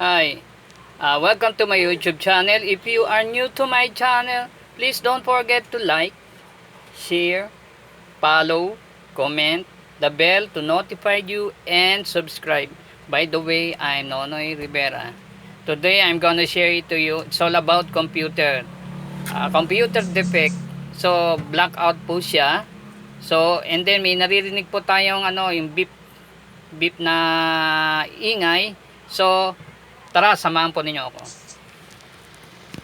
Hi, welcome to my YouTube channel. If you are new to my channel, please don't forget to like, share, follow, comment, the bell to notify you, and subscribe. By the way, I'm Nonoy Rivera. Today, I'm gonna share it to you. It's all about computer. Computer defect. So, blackout po siya. So, and then may naririnig po tayong yung beep na ingay. So, tara, samahan po ninyo ako.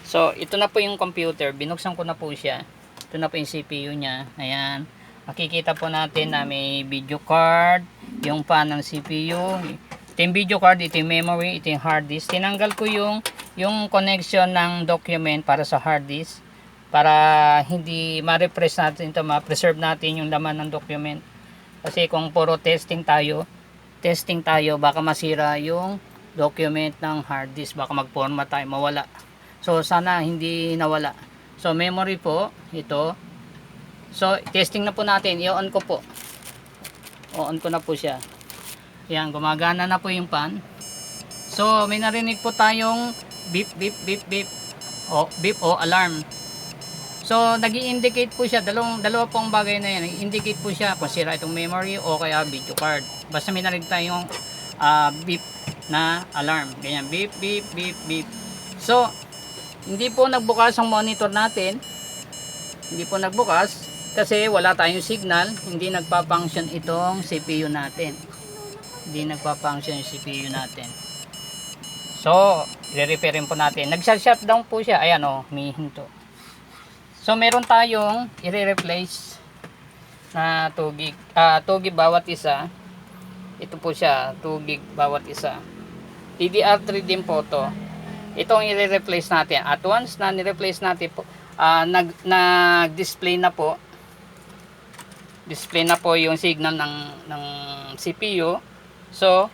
So, ito na po yung computer. Binuksan ko na po siya. Ito na po yung CPU niya. Ayan. Makikita po natin na may video card, yung pan ng CPU. Ito yung video card, ito yung memory, ito yung hard disk. Tinanggal ko yung connection ng document para sa hard disk. Para hindi ma-repress natin ito, ma-preserve natin yung laman ng document. Kasi kung puro testing tayo, baka masira yung document ng hard disk, baka mag-format tayo, mawala. So sana hindi nawala. So memory po ito. So testing na po natin, i-on ko po. On ko na po siya. Yan, gumagana na po yung pan. So may narinig po tayong beep beep beep beep. Beep o alarm. So nag-i-indicate po siya, dalawa pong bagay na yan. I-indicate po siya kung sira itong memory o kaya video card. Basta may narinig tayong beep na alarm. Ganyan, beep beep beep beep. So hindi po nagbukas ang monitor natin. Hindi po nagbukas kasi wala tayong signal. Hindi nagpa-function itong CPU natin. Hindi nagpa-function yung CPU natin. So, i-repairin po natin. Nag-shutdown po siya. Ayan o, may hinto. So, meron tayong i-replace na 2 gig. 2 gig bawat isa. Ito po siya, 2 gig bawat isa. DDR3 din po to. Itong i-replace natin. At once na ni-replace natin po, nag-display na po. Display na po yung signal ng CPU. So,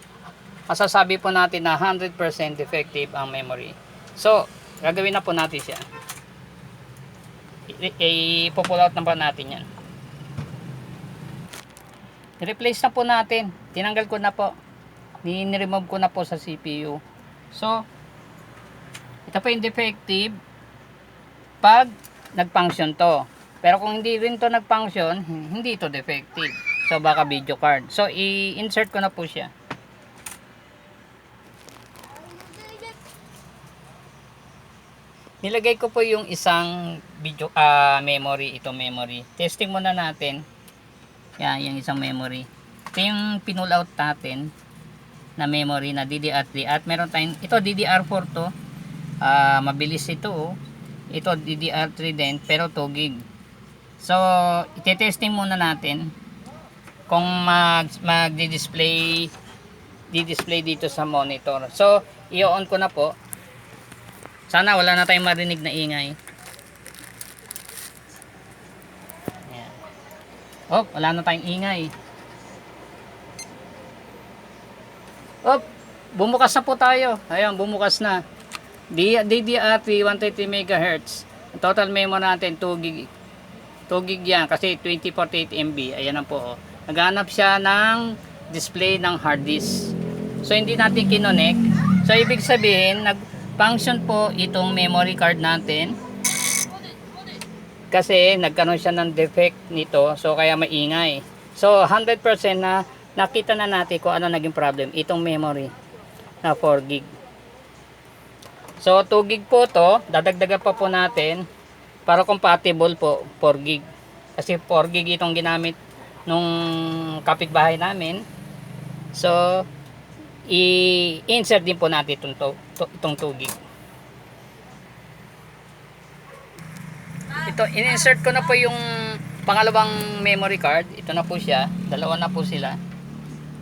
masasabi po natin na 100% defective ang memory. So, gagawin na po natin siya. I-pull out na po natin yan. I-replace na po natin. Tinanggal ko na po. Ni-remove ko na po sa CPU. So, ito po yung defective pag nag-function to. Pero kung hindi rin to nag-function, hindi to defective. So baka video card. So i-insert ko na po siya. Nilagay ko po yung isang video memory, ito memory. Testing muna natin. Yan, yung isang memory. Ito yung pinull out natin na memory na DDR3 at meron tayong ito DDR4 to. Mabilis ito. Ito DDR3 din pero 2 gig. So ite-testing muna natin kung mag-display dito sa monitor. So i-on ko na po. Sana wala na tayong marinig na ingay. Ayan. Oh, wala na tayong ingay. Oh, bumukas na po tayo. Ayan, bumukas na. DDR3 130 MHz. Total memory natin 2 gig. 2 gig yan kasi 2048 MB. Ayan na po. Oh. Naghanap siya ng display ng hard disk. So hindi natin kinonek. So ibig sabihin nag-function po itong memory card natin. Kasi nagkaroon siya ng defect nito. So kaya maingay. So 100% na nakita na natin kung ano naging problem. Itong memory na 4 gig. So 2 gig po to, dadagdagan pa po natin para compatible po 4 gig. Kasi 4 gig itong ginamit nung kapitbahay namin. So i-insert din po natin itong 2 gig. Ito, in-insert ko na po yung pangalawang memory card. Ito na po siya. Dalawa na po sila.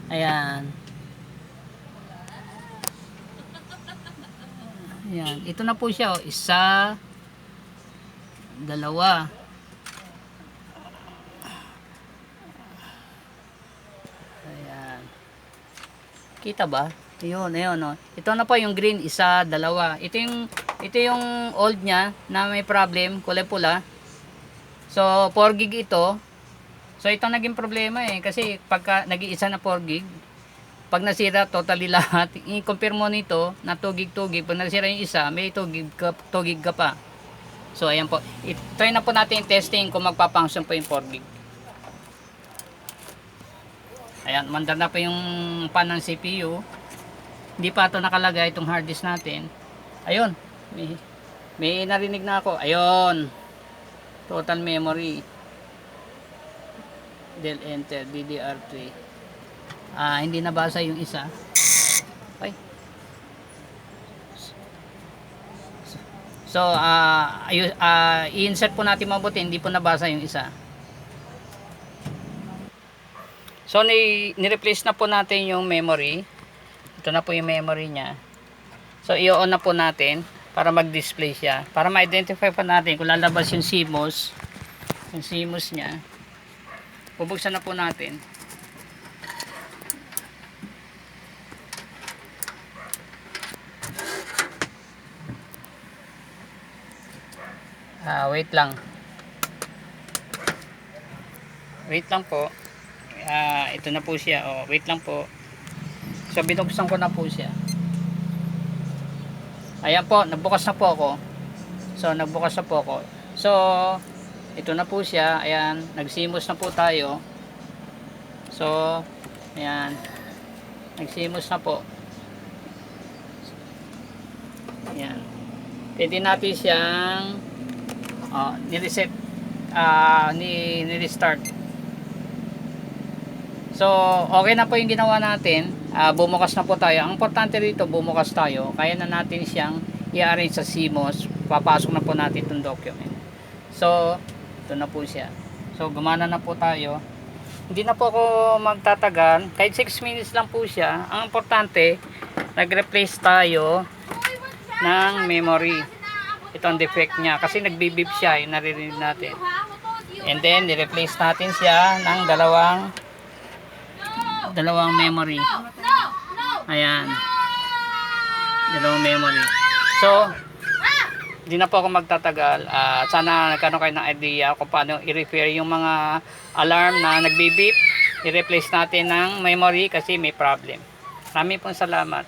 Ayan. Ayan, ito na po siya, isa, dalawa. Ayan. Kita ba? Ayun, oh. Ito na po yung green, isa, dalawa. Ito yung old niya na may problem, kulay pula. So 4 gig ito. So ito naging problema kasi pagka nag-iisa na 4 gig, pag nasira totally lahat, i-compare mo nito na tugig-tugig. Pag nasira yung isa, may tugig ka pa. So ayan po, try na po natin testing kung magpa-function po yung 4 gig. Ayan, mandar na po yung pan ng CPU. Hindi pa ito nakalagay itong hard disk natin. Ayun, may narinig na ako. Ayun, total memory. Del enter, DDR3. Hindi nabasa yung isa. Okay. So, i-insert po natin mabuti, hindi po nabasa yung isa. So, ni-replace na po natin yung memory. Ito na po yung memory niya. So, i-on na po natin para mag-display siya. Para ma-identify pa natin kung lalabas yung CMOS. Yung CMOS niya. Bubuksan na po natin. Wait lang. Wait lang po. Ito na po siya. Wait lang po. So, binuksan ko na po siya. Ayan po, nagbukas na po ako. So, ito na po siya. Ayan, nagsimos na po tayo. So, ayan. Nagsimos na po. Ayan. Pwede natin siyang ni-reset, ni-restart. So, okay na po yung ginawa natin. Bumukas na po tayo. Ang importante dito, bumukas tayo. Kaya na natin siyang i-arrange sa CMOS. Papasok na po natin itong document. So, ito na po siya. So, gumana na po tayo. Hindi na po ako magtatagal. Kahit 6 minutes lang po siya. Ang importante, nag-replace tayo ng memory. Ito ang defect niya. Kasi nagbi-beep siya. Yung naririnig natin. And then, ni-replace natin siya ng dalawang memory. Ayan. Dalawang memory. So, hindi na po ako magtatagal. Sana nagkaroon kayo ng idea kung paano i-repair yung mga alarm na nagbi-beep. I-replace natin ng memory kasi may problem. Maraming pong salamat.